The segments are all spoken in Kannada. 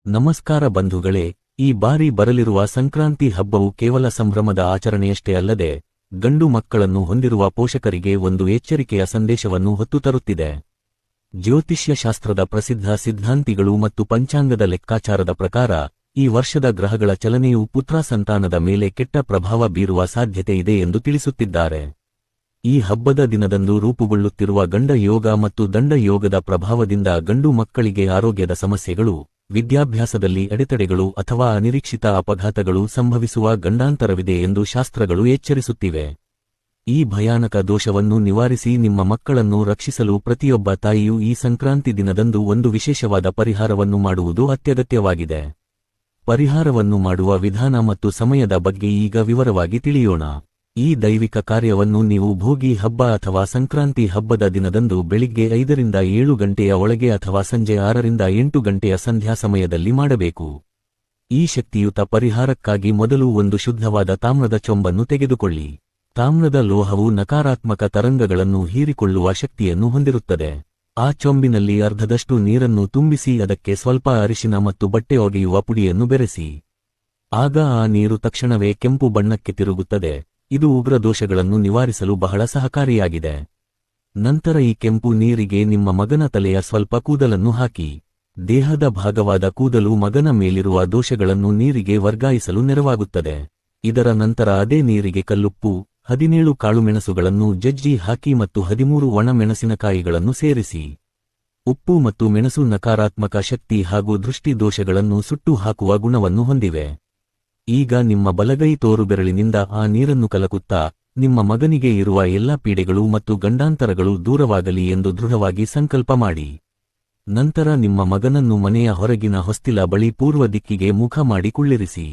ನಮಸ್ಕಾರ ಬಂಧುಗಳೇ, ಈ ಬಾರಿ ಬರಲಿರುವ ಸಂಕ್ರಾಂತಿ ಹಬ್ಬವು ಕೇವಲ ಸಂಭ್ರಮದ ಆಚರಣೆಯಷ್ಟೇ ಅಲ್ಲದೆ ಗಂಡು ಮಕ್ಕಳನ್ನು ಹೊಂದಿರುವ ಪೋಷಕರಿಗೆ ಒಂದು ಎಚ್ಚರಿಕೆಯ ಸಂದೇಶವನ್ನು ಹೊತ್ತು ತರುತ್ತಿದೆ. ಜ್ಯೋತಿಷ್ಯ ಶಾಸ್ತ್ರದ ಪ್ರಸಿದ್ಧ ಸಿದ್ಧಾಂತಿಗಳು ಮತ್ತು ಪಂಚಾಂಗದ ಲೆಕ್ಕಾಚಾರದ ಪ್ರಕಾರ ಈ ವರ್ಷದ ಗ್ರಹಗಳ ಚಲನೆಯು ಪುತ್ರ ಸಂತಾನದ ಮೇಲೆ ಕೆಟ್ಟ ಪ್ರಭಾವ ಬೀರುವ ಸಾಧ್ಯತೆ ಇದೆ ಎಂದು ತಿಳಿಸುತ್ತಿದ್ದಾರೆ. ಈ ಹಬ್ಬದ ದಿನದಂದು ರೂಪುಗೊಳ್ಳುತ್ತಿರುವ ಗಂಡ ಯೋಗ ಮತ್ತು ದಂಡ ಯೋಗದ ಪ್ರಭಾವದಿಂದ ಗಂಡು ಮಕ್ಕಳಿಗೆ ಆರೋಗ್ಯದ ಸಮಸ್ಯೆಗಳು, ವಿದ್ಯಾಭ್ಯಾಸದಲ್ಲಿ ಅಡೆತಡೆಗಳು ಅಥವಾ ಅನಿರೀಕ್ಷಿತ ಅಪಘಾತಗಳು ಸಂಭವಿಸುವ ಗಂಡಾಂತರವಿದೆ ಎಂದು ಶಾಸ್ತ್ರಗಳು ಎಚ್ಚರಿಸುತ್ತಿವೆ. ಈ ಭಯಾನಕ ದೋಷವನ್ನು ನಿವಾರಿಸಿ ನಿಮ್ಮ ಮಕ್ಕಳನ್ನು ರಕ್ಷಿಸಲು ಪ್ರತಿಯೊಬ್ಬ ತಾಯಿಯೂ ಈ ಸಂಕ್ರಾಂತಿ ದಿನದಂದು ಒಂದು ವಿಶೇಷವಾದ ಪರಿಹಾರವನ್ನು ಮಾಡುವುದು ಅತ್ಯಗತ್ಯವಾಗಿದೆ. ಪರಿಹಾರವನ್ನು ಮಾಡುವ ವಿಧಾನ ಮತ್ತು ಸಮಯದ ಬಗ್ಗೆ ಈಗ ವಿವರವಾಗಿ ತಿಳಿಯೋಣ. ಈ ದೈವಿಕ ಕಾರ್ಯವನ್ನು ನೀವು ಭೋಗಿ ಹಬ್ಬ ಅಥವಾ ಸಂಕ್ರಾಂತಿ ಹಬ್ಬದ ದಿನದಂದು ಬೆಳಿಗ್ಗೆ 5 ರಿಂದ 7 ಗಂಟೆಯ ಒಳಗೆ ಅಥವಾ ಸಂಜೆ 6 ರಿಂದ 8 ಗಂಟೆಯ ಸಂಧ್ಯಾ ಸಮಯದಲ್ಲಿ ಮಾಡಬೇಕು. ಈ ಶಕ್ತಿಯುತ ಪರಿಹಾರಕ್ಕಾಗಿ ಮೊದಲು ಒಂದು ಶುದ್ಧವಾದ ತಾಮ್ರದ ಚೊಂಬನ್ನು ತೆಗೆದುಕೊಳ್ಳಿ. ತಾಮ್ರದ ಲೋಹವು ನಕಾರಾತ್ಮಕ ತರಂಗಗಳನ್ನು ಹೀರಿಕೊಳ್ಳುವ ಶಕ್ತಿಯನ್ನು ಹೊಂದಿರುತ್ತದೆ. ಆ ಚೊಂಬಿನಲ್ಲಿ ಅರ್ಧದಷ್ಟು ನೀರನ್ನು ತುಂಬಿಸಿ ಅದಕ್ಕೆ ಸ್ವಲ್ಪ ಅರಿಶಿನ ಮತ್ತು ಬಟ್ಟೆ ಒಗೆಯುವ ಪುಡಿಯನ್ನು ಬೆರೆಸಿ. ಆಗ ಆ ನೀರು ತಕ್ಷಣವೇ ಕೆಂಪು ಬಣ್ಣಕ್ಕೆ ತಿರುಗುತ್ತದೆ. ಇದು ಉಗ್ರ ದೋಷಗಳನ್ನು ನಿವಾರಿಸಲು ಬಹಳ ಸಹಕಾರಿಯಾಗಿದೆ. ನಂತರ ಈ ಕೆಂಪು ನೀರಿಗೆ ನಿಮ್ಮ ಮಗನ ತಲೆಯ ಸ್ವಲ್ಪ ಕೂದಲನ್ನು ಹಾಕಿ. ದೇಹದ ಭಾಗವಾದ ಕೂದಲು ಮಗನ ಮೇಲಿರುವ ದೋಷಗಳನ್ನು ನೀರಿಗೆ ವರ್ಗಾಯಿಸಲು ನೆರವಾಗುತ್ತದೆ. ಇದರ ನಂತರ ಅದೇ ನೀರಿಗೆ ಕಲ್ಲುಪ್ಪು, 17 ಕಾಳುಮೆಣಸುಗಳನ್ನು ಜಜ್ಜಿ ಹಾಕಿ ಮತ್ತು 13 ಒಣ ಮೆಣಸಿನಕಾಯಿಗಳನ್ನು ಸೇರಿಸಿ. ಉಪ್ಪು ಮತ್ತು ಮೆಣಸು ನಕಾರಾತ್ಮಕ ಶಕ್ತಿ ಹಾಗೂ ದೃಷ್ಟಿ ದೋಷಗಳನ್ನು ಸುಟ್ಟು ಹಾಕುವ ಗುಣವನ್ನು ಹೊಂದಿವೆ. ಈಗ ನಿಮ್ಮ ಬಲಗೈ ತೋರುಬೆರಳಿನಿಂದ ಆ ನೀರನ್ನು ಕಲಕುತ್ತಾ, ನಿಮ್ಮ ಮಗನಿಗೆ ಇರುವ ಎಲ್ಲಾ ಪೀಡೆಗಳು ಮತ್ತು ಗಂಡಾಂತರಗಳು ದೂರವಾಗಲಿ ಎಂದು ದೃಢವಾಗಿ ಸಂಕಲ್ಪ ಮಾಡಿ. ನಂತರ ನಿಮ್ಮ ಮಗನನ್ನು ಮನೆಯ ಹೊರಗಿನ ಹೊಸ್ತಿಲ ಬಳಿ ಪೂರ್ವ ದಿಕ್ಕಿಗೆ ಮುಖ ಮಾಡಿ ಕುಳ್ಳಿರಿಸಿ.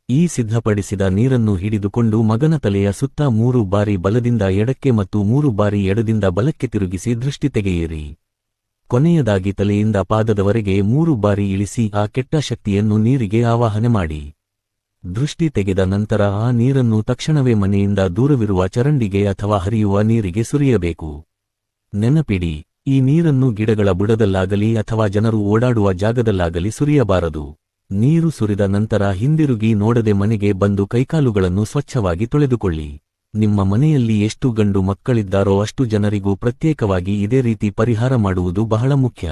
ಈ ಸಿದ್ಧಪಡಿಸಿದ ನೀರನ್ನು ಹಿಡಿದುಕೊಂಡು ಮಗನ ತಲೆಯ ಸುತ್ತ 3 ಬಾರಿ ಬಲದಿಂದ ಎಡಕ್ಕೆ ಮತ್ತು 3 ಬಾರಿ ಎಡದಿಂದ ಬಲಕ್ಕೆ ತಿರುಗಿಸಿ ದೃಷ್ಟಿ ತೆಗೆಯಿರಿ. ಕೊನೆಯದಾಗಿ ತಲೆಯಿಂದ ಪಾದದವರೆಗೆ 3 ಬಾರಿ ಇಳಿಸಿ ಆ ಕೆಟ್ಟ ಶಕ್ತಿಯನ್ನು ನೀರಿಗೆ ಆವಾಹನೆ ಮಾಡಿ. ದೃಷ್ಟಿ ತೆಗೆದ ನಂತರ ಆ ನೀರನ್ನು ತಕ್ಷಣವೇ ಮನೆಯಿಂದ ದೂರವಿರುವ ಚರಂಡಿಗೆ ಅಥವಾ ಹರಿಯುವ ನೀರಿಗೆ ಸುರಿಯಬೇಕು. ನೆನಪಿಡಿ, ಈ ನೀರನ್ನು ಗಿಡಗಳ ಬುಡದಲ್ಲಾಗಲಿ ಅಥವಾ ಜನರು ಓಡಾಡುವ ಜಾಗದಲ್ಲಾಗಲಿ ಸುರಿಯಬಾರದು. ನೀರು ಸುರಿದ ನಂತರ ಹಿಂದಿರುಗಿ ನೋಡದೆ ಮನೆಗೆ ಬಂದು ಕೈಕಾಲುಗಳನ್ನು ಸ್ವಚ್ಛವಾಗಿ ತೊಳೆದುಕೊಳ್ಳಿ. ನಿಮ್ಮ ಮನೆಯಲ್ಲಿ ಎಷ್ಟು ಗಂಡು ಮಕ್ಕಳಿದ್ದಾರೋ ಅಷ್ಟು ಜನರಿಗೂ ಪ್ರತ್ಯೇಕವಾಗಿ ಇದೇ ರೀತಿ ಪರಿಹಾರ ಮಾಡುವುದು ಬಹಳ ಮುಖ್ಯ.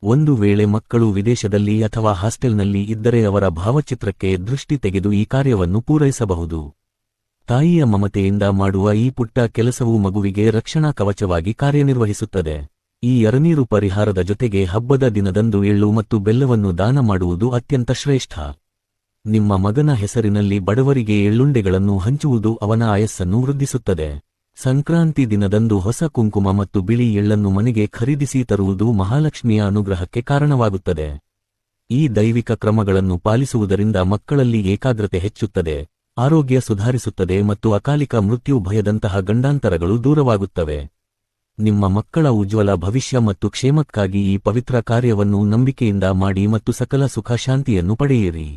ಒಂದು ವೇಳೆ ಮಕ್ಕಳು ವಿದೇಶದಲ್ಲಿ ಅಥವಾ ಹಾಸ್ಟೆಲ್ನಲ್ಲಿ ಇದ್ದರೆ ಅವರ ಭಾವಚಿತ್ರಕ್ಕೆ ದೃಷ್ಟಿ ತೆಗೆದು ಈ ಕಾರ್ಯವನ್ನು ಪೂರೈಸಬಹುದು. ತಾಯಿಯ ಮಮತೆಯಿಂದ ಮಾಡುವ ಈ ಪುಟ್ಟ ಕೆಲಸವು ಮಗುವಿಗೆ ರಕ್ಷಣಾ ಕವಚವಾಗಿ ಕಾರ್ಯನಿರ್ವಹಿಸುತ್ತದೆ. ಈ ಎಳನೀರು ಪರಿಹಾರದ ಜೊತೆಗೆ ಹಬ್ಬದ ದಿನದಂದು ಎಳ್ಳು ಮತ್ತು ಬೆಲ್ಲವನ್ನು ದಾನ ಮಾಡುವುದು ಅತ್ಯಂತ ಶ್ರೇಷ್ಠ. ನಿಮ್ಮ ಮಗನ ಹೆಸರಿನಲ್ಲಿ ಬಡವರಿಗೆ ಎಳ್ಳುಂಡೆಗಳನ್ನು ಹಂಚುವುದು ಅವನ ಆಯಸ್ಸನ್ನು ವೃದ್ಧಿಸುತ್ತದೆ. ಸಂಕ್ರಾಂತಿ ದಿನದಂದು ಹೊಸ ಕುಂಕುಮ ಮತ್ತು ಬಿಳಿ ಎಳ್ಳನ್ನು ಮನೆಗೆ ಖರೀದಿಸಿ ತರುವುದು ಮಹಾಲಕ್ಷ್ಮಿಯ ಅನುಗ್ರಹಕ್ಕೆ ಕಾರಣವಾಗುತ್ತದೆ. ಈ ದೈವಿಕ ಕ್ರಮಗಳನ್ನು ಪಾಲಿಸುವುದರಿಂದ ಮಕ್ಕಳಲ್ಲಿ ಏಕಾಗ್ರತೆ ಹೆಚ್ಚುತ್ತದೆ, ಆರೋಗ್ಯ ಸುಧಾರಿಸುತ್ತದೆ ಮತ್ತು ಅಕಾಲಿಕ ಮೃತ್ಯು ಭಯದಂತಹ ಗಂಡಾಂತರಗಳು ದೂರವಾಗುತ್ತವೆ. ನಿಮ್ಮ ಮಕ್ಕಳ ಉಜ್ವಲ ಭವಿಷ್ಯ ಮತ್ತು ಕ್ಷೇಮಕ್ಕಾಗಿ ಈ ಪವಿತ್ರ ಕಾರ್ಯವನ್ನು ನಂಬಿಕೆಯಿಂದ ಮಾಡಿ ಮತ್ತು ಸಕಲ ಸುಖ ಶಾಂತಿಯನ್ನು ಪಡೆಯಿರಿ.